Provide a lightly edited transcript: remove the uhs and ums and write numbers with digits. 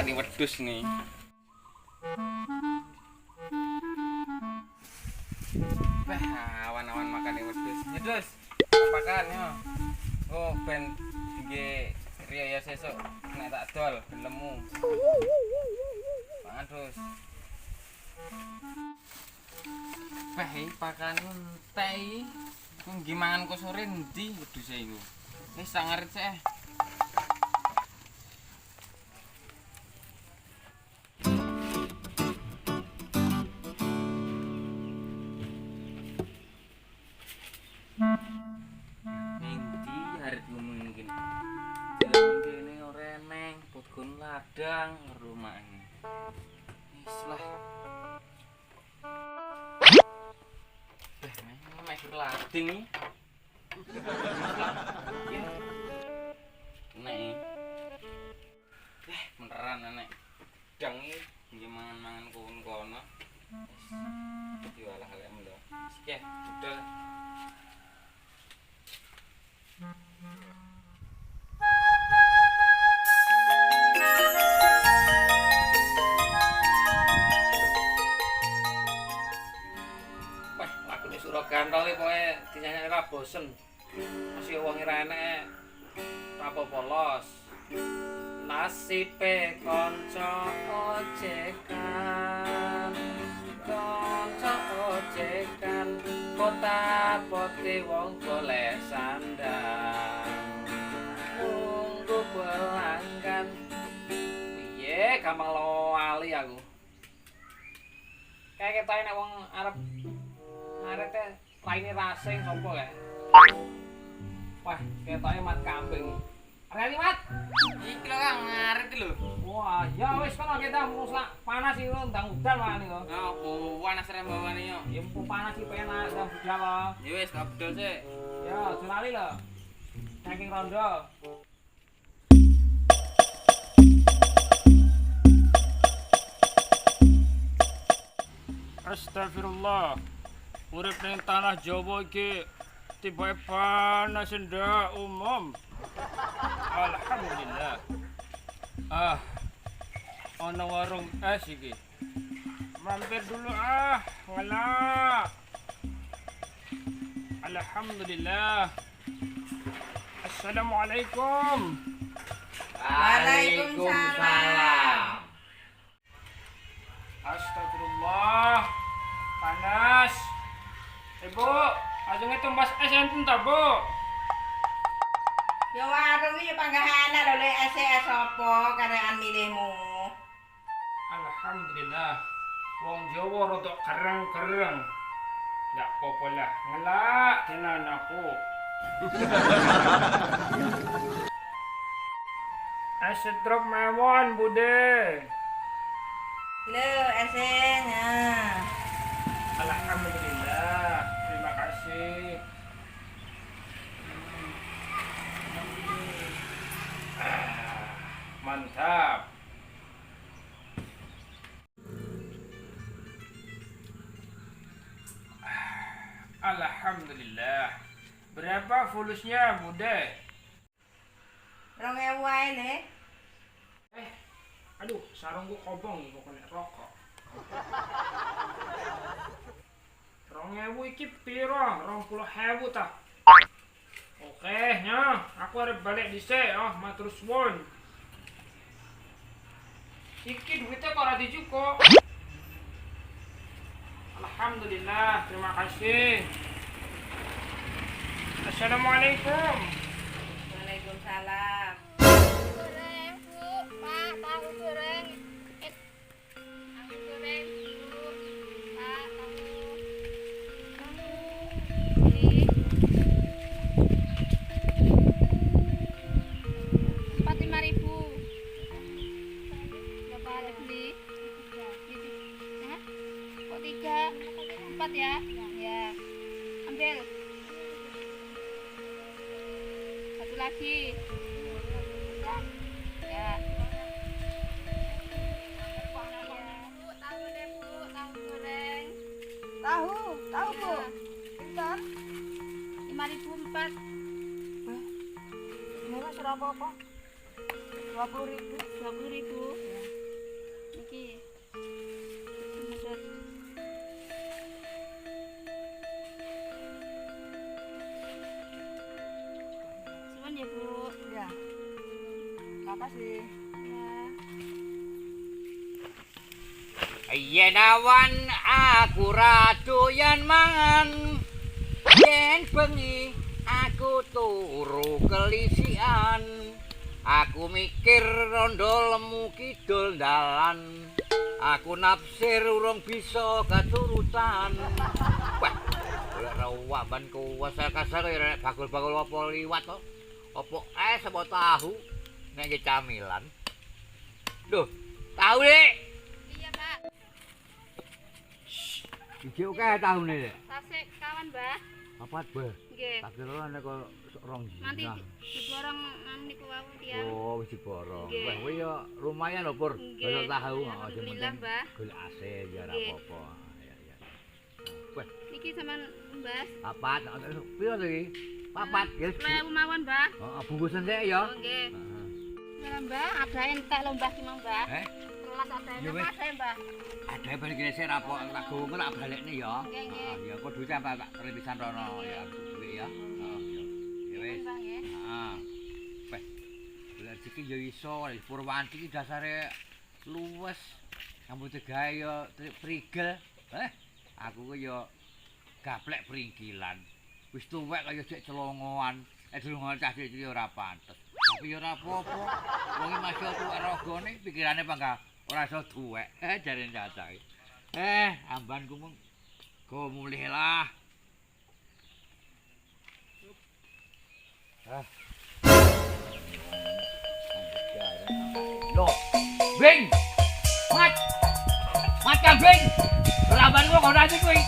makani wedhus nih. Awan-awan makani wedhus. Wedhus. Makan yo. Oh, ben tinggi riyo ya sesuk nek tak dol ben lemu. Mangan terus. Pakan entek iki. Ku nggih mangan kok sore endi wedhuse iku. Wis sangarit sih. Endi arep ngomong iki. Jalan kene ora eneng, podgon ladang rumah ini. Wis lah. Mek lading iki. Nek. Beneran nek dang iki nggih mangan-mangan kono. Wis diwalah lek melo. Wis budal. Lagune Sura Gantol iki pokoke dinyanyi ora bosen. Masih wong ora enek apa polos. Nasibe kanca ojekan. Kanca ojekan kota poti wong golek sandang. Tunggu pelanggan. Piye gampang lali aku. Kayak ketoke nek wong arep arete laine rasing sapa kae. Wah, ketoke mat kambing. Arep mat. Iki lho Kang, arep iki lho. Wah, ya wis kono kita muslak panas iki ndang udan wae kok. Ya opo panas rembawane yo. Ya empu panas iki penak ndang budal kok. Ya wis tak budal sik. Ya, julali lho. Saking rondo. Astagfirullah. Urip ning tanah Jawa iki tiba panas ndak umum. Alhamdulillah. Ana warung es iki. Mampir dulu ngelak. Alhamdulillah. Assalamualaikum. Waalaikumsalam. Astagfirullah. Panas. Ibu, ajeng tumbas es enten ta, Bu? Ya warung iki panggahane lho lek es apa karean milihmu. Alhamdulillah. Wong Jawa rada kereng-kereng. Ndak apa-apa lah. Ngelak tenan aku. Es drop mawon, Bude. Lho esnya. Alhamdulillah. Terima kasih. Mantap. Alhamdulillah. Berapa fulusnya, Bude? 2000 wae le. Aduh, sarungku kobong kok kena rokok. 2000 iki piro? 20.000 ta? Oke, nya, aku arep balik dhisik, matur suwun. Iki duitnya kok ora dicukup. Alhamdulillah, terima kasih. Assalamualaikum. Waalaikumsalam. Goreng, Bu. Pak, tahu goreng. Tahu goreng, Bu. Pak, tahu. Ini. 45.000. Berapa ada beli? Hah? Kok 3? 4 ya? Ya. Ambil. Satu lagi. Ya. Tahu deh, Bu. Tahu goreng. Tahu Bu. Pinter. 5.004. Ini mas ora apa-apa. 20.000. 20.000. Makasih. Ya. Yen awan aku ra doyan mangan, yen bengi aku turu kelisian, aku mikir rondo lemu kidul dalan, aku naksir urung bisa katurutan. Wah, golek rawak ban kasar-kasar kaya bakul-bakul apa liwat to. Apa es apa tahu nek nggih camilan. Duh, tahu Dik. Iya, Pak. Iki akeh tahune Dik. Tasik kawan, Mbah. Apa Mbah? Nggih. Tak kira nek kok rong Nanti dina. diborong niku wau tiyang. Oh, wis diborong. Nggih. Wah, kuwi ya lumayan lho, Pur. Nggih. Kalau tahu heeh, Alhamdulillah, Mbah. golek asin ya ora Nggih. apa-apa. Ya ya. Wah, Niki sampean Mbah. papat. Piro to iki? Papat, guys. 10.000 mawon, Mbah. Heeh, bungkusan sik ya. Oh, nggih. Heeh. Lah, Mbah, ada entek lho Mbah ki Mbah. Eh, Kelas ada Ya, entek wis. ada, Mbah. ada balik kene sik rapok tak gowo tak balekne ya. Nggih, nggih. Heeh, ya kok duwe sampe tak repisan rono ya, duwe ya. Heeh, ya. Ya wis. Mbah nggih. Heeh. Weh. Golek rezeki ya iso, Purwanti iki dasare luwes. Kamu tegae ya prigel. Aku ku ya gaplek pringkilan. Wis tuwek kaya cek celongoan. Celongoan cah cilik ya ora pantes. Tapi ya ora apa-apa. Wong iki masih tuwek ragane pikirane bangga ora iso tuwek. Jare cacah. Ambanku mung go mulih lah. Loh, Bing! Mat! Mat kambing! Laban gua kok nanti kuwi